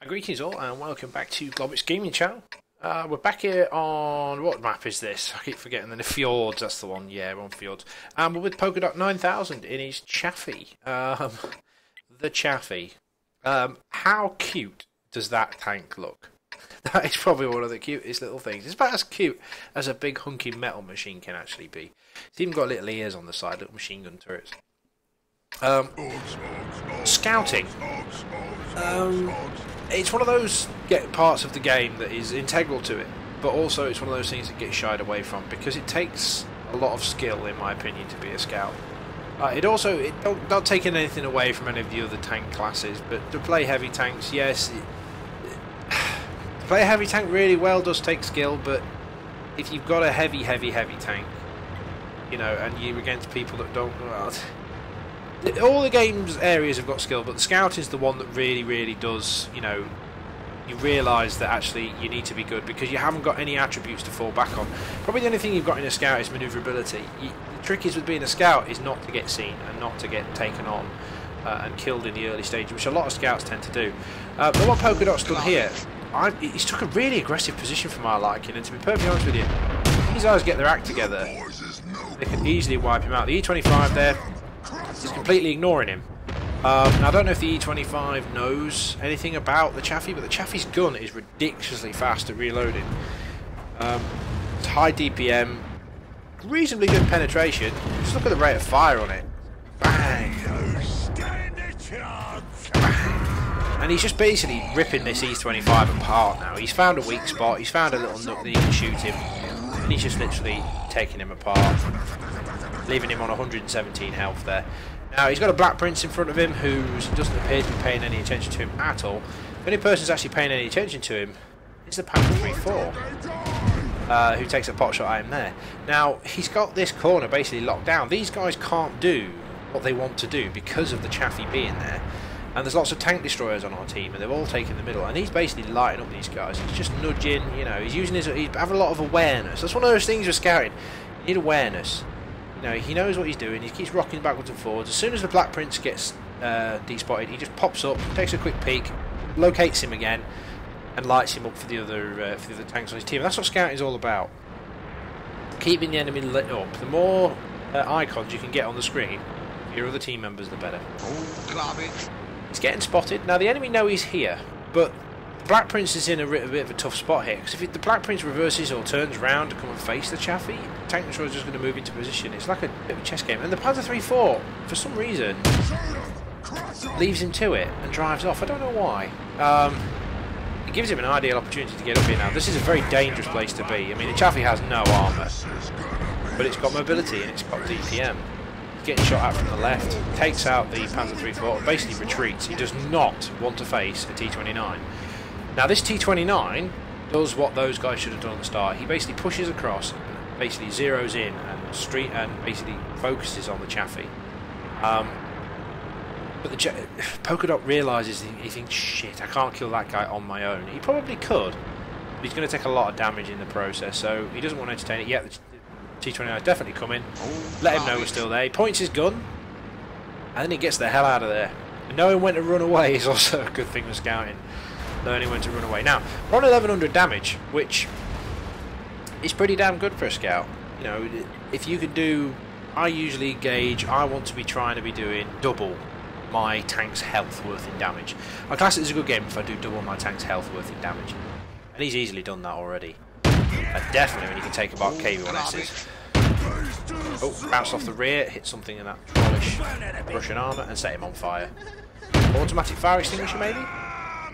Greetings all and welcome back to Globbits Gaming Channel. We're back here on, what map is this? I keep forgetting, the Fjords, that's the one, yeah, we're on Fjords. And we're with Polkadot 9000 in his Chaffee. The Chaffee. How cute does that tank look? That is probably one of the cutest little things. It's about as cute as a big hunky metal machine can actually be. It's even got little ears on the side, little machine gun turrets. Scouting. It's one of those parts of the game that is integral to it, but also it's one of those things that gets shied away from because it takes a lot of skill, in my opinion, to be a scout. It don't take anything away from any of the other tank classes, but to play heavy tanks, yes, to play a heavy tank really well does take skill, but if you've got a heavy tank, you know, and you're against people that don't, well, all the game's areas have got skill, but the scout is the one that really does, you know, you realise that actually you need to be good because you haven't got any attributes to fall back on. Probably the only thing you've got in a scout is manoeuvrability. The trick is with being a scout is not to get seen and not to get taken on and killed in the early stage, which a lot of scouts tend to do. But what Polkadot's done here, he's took a really aggressive position for my liking, and to be perfectly honest with you, if these guys get their act together, they could easily wipe him out. The E25 there, he's completely ignoring him. Now, I don't know if the E25 knows anything about the Chaffee, but the Chaffee's gun is ridiculously fast at reloading. It's high DPM, reasonably good penetration. Just look at the rate of fire on it. Bang! Bang! And he's just basically ripping this E25 apart now. He's found a weak spot, he's found a little nook that he can shoot him, and he's just literally taking him apart, leaving him on 117 health there. Now, he's got a Black Prince in front of him who doesn't appear to be paying any attention to him at all. The only person who's actually paying any attention to him is the Panther 3-4, who takes a pot shot at him there. Now, he's got this corner basically locked down. These guys can't do what they want to do because of the Chaffee being there. And there's lots of tank destroyers on our team, and they've all taken the middle. And he's basically lighting up these guys. He's just nudging, you know, he's using he's having a lot of awareness. That's one of those things with scouting. You need awareness. You know, he knows what he's doing, he keeps rocking backwards and forwards. As soon as the Black Prince gets despotted, he just pops up, takes a quick peek, locates him again, and lights him up for the other tanks on his team. And that's what scouting is all about. Keeping the enemy lit up. The more icons you can get on the screen, your other team members, the better. Globbits. He's getting spotted. Now, the enemy know he's here, but the Black Prince is in a bit of a tough spot here, because if the Black Prince reverses or turns round to come and face the Chaffee, the tank destroyer is just going to move into position. It's like a bit of a chess game. And the Panther 3-4, for some reason, leaves him to it and drives off. I don't know why. It gives him an ideal opportunity to get up here now. This is a very dangerous place to be. I mean, the Chaffee has no armour, but it's got mobility and it's got DPM. He's getting shot at from the left, takes out the Panther 3-4, and basically retreats. He does not want to face a T-29. Now, this T-29 does what those guys should have done at the start. He basically pushes across, and basically zeroes in and basically focuses on the Chaffee. But the Polkadot realises he thinks, shit, I can't kill that guy on my own. He probably could, but he's going to take a lot of damage in the process, so he doesn't want to entertain it yet. The T-29 is definitely coming. Let him know we're still there. He points his gun, and then he gets the hell out of there. And knowing when to run away is also a good thing with scouting. Learning when to run away. Now, we're on 1100 damage, which is pretty damn good for a scout. You know, if you could do, I usually gauge, I want to be trying to be doing double my tank's health worth in damage. I class it as a good game if I do double my tank's health worth in damage. And he's easily done that already. And definitely when you can take about KV1Ss. Oh, bounced off the rear, hit something in that trollish Russian armour and set him on fire. Automatic fire extinguisher maybe?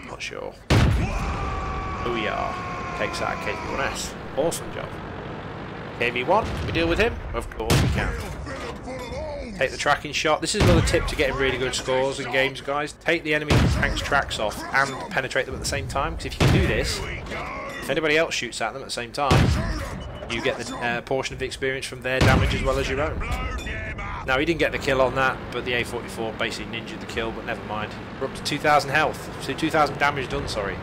Not sure. Booyah. Takes out a KV1S. Awesome job. KV1, can we deal with him? Of course we can. Take the tracking shot. This is another tip to getting really good scores in games, guys. Take the enemy tank's tracks off and penetrate them at the same time, because if you can do this, if anybody else shoots at them at the same time, you get the portion of the experience from their damage as well as your own. Now, he didn't get the kill on that, but the A44 basically ninja'd the kill, but never mind. We're up to 2,000 health, so 2,000 damage done, sorry.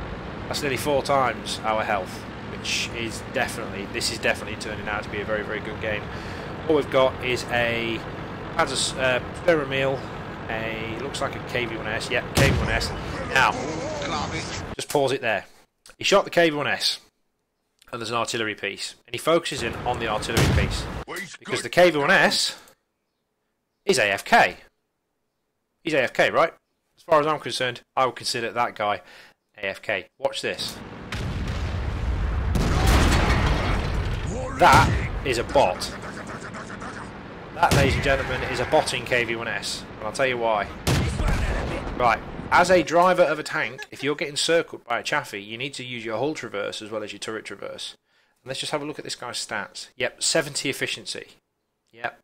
That's nearly 4 times our health, which is definitely, this is definitely turning out to be a very good game. All we've got is a Sperra meal, looks like a KV-1S. Yep, KV-1S. Now, just pause it there. He shot the KV-1S, and there's an artillery piece, and he focuses in on the artillery piece because the KV-1S is AFK. He's AFK, right? As far as I'm concerned, I would consider that guy AFK. Watch this. That is a bot. That, ladies and gentlemen, is a bot in KV-1S, and I'll tell you why. Right, as a driver of a tank, if you're getting circled by a Chaffee, you need to use your hull traverse as well as your turret traverse. And let's just have a look at this guy's stats. Yep, 70 efficiency. Yep.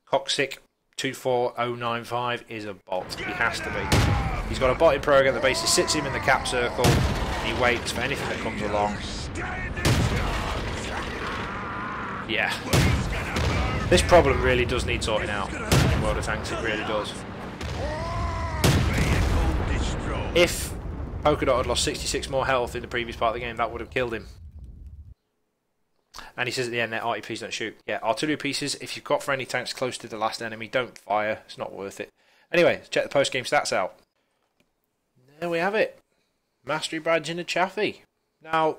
Cocksick 24095 is a bot. He has to be. He's got a botting program that basically sits him in the cap circle, and he waits for anything that comes along. Yeah. This problem really does need sorting out in World of Tanks, it really does. If Polka Dot had lost 66 more health in the previous part of the game, that would have killed him. And he says at the end that RTPs don't shoot. Yeah, artillery pieces, if you've got friendly tanks close to the last enemy, don't fire. It's not worth it. Anyway, let's check the post-game stats out. There we have it. Mastery badge in a Chaffee. Now,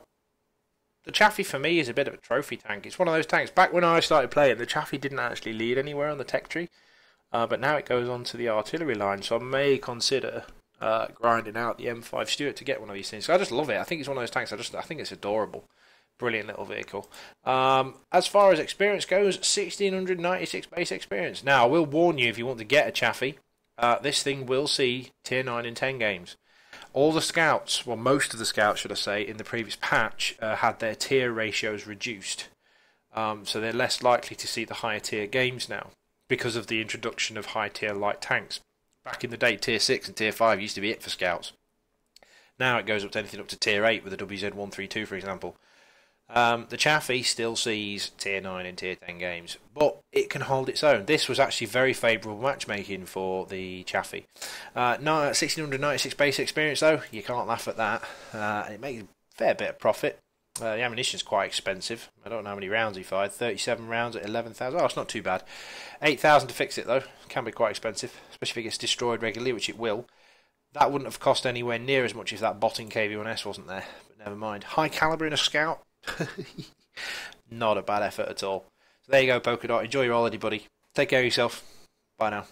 the Chaffee for me is a bit of a trophy tank. It's one of those tanks. Back when I started playing, the Chaffee didn't actually lead anywhere on the tech tree. But now it goes on to the artillery line, so I may consider grinding out the M5 Stuart to get one of these things. So I just love it. I think it's one of those tanks. I think it's adorable. Brilliant little vehicle. As far as experience goes, 1696 base experience. Now, I will warn you, if you want to get a Chaffee, this thing will see tier 9 in 10 games. All the scouts, well, most of the scouts, should I say, in the previous patch had their tier ratios reduced. So they're less likely to see the higher tier games now because of the introduction of high tier light tanks. Back in the day, tier 6 and tier 5 used to be it for scouts. Now it goes up to anything up to tier 8 with the WZ-132, for example. The Chaffee still sees tier 9 and tier 10 games, but it can hold its own. This was actually very favourable matchmaking for the Chaffee. 1696 base experience though, you can't laugh at that. It makes a fair bit of profit. The ammunition's quite expensive. I don't know how many rounds he fired. 37 rounds at 11,000. Oh, it's not too bad. 8,000 to fix it though. Can be quite expensive, especially if it gets destroyed regularly, which it will. That wouldn't have cost anywhere near as much if that bot in KV-1S wasn't there, but never mind. High caliber in a scout. Not a bad effort at all. So there you go, Polka Dot. Enjoy your holiday, buddy. Take care of yourself. Bye now.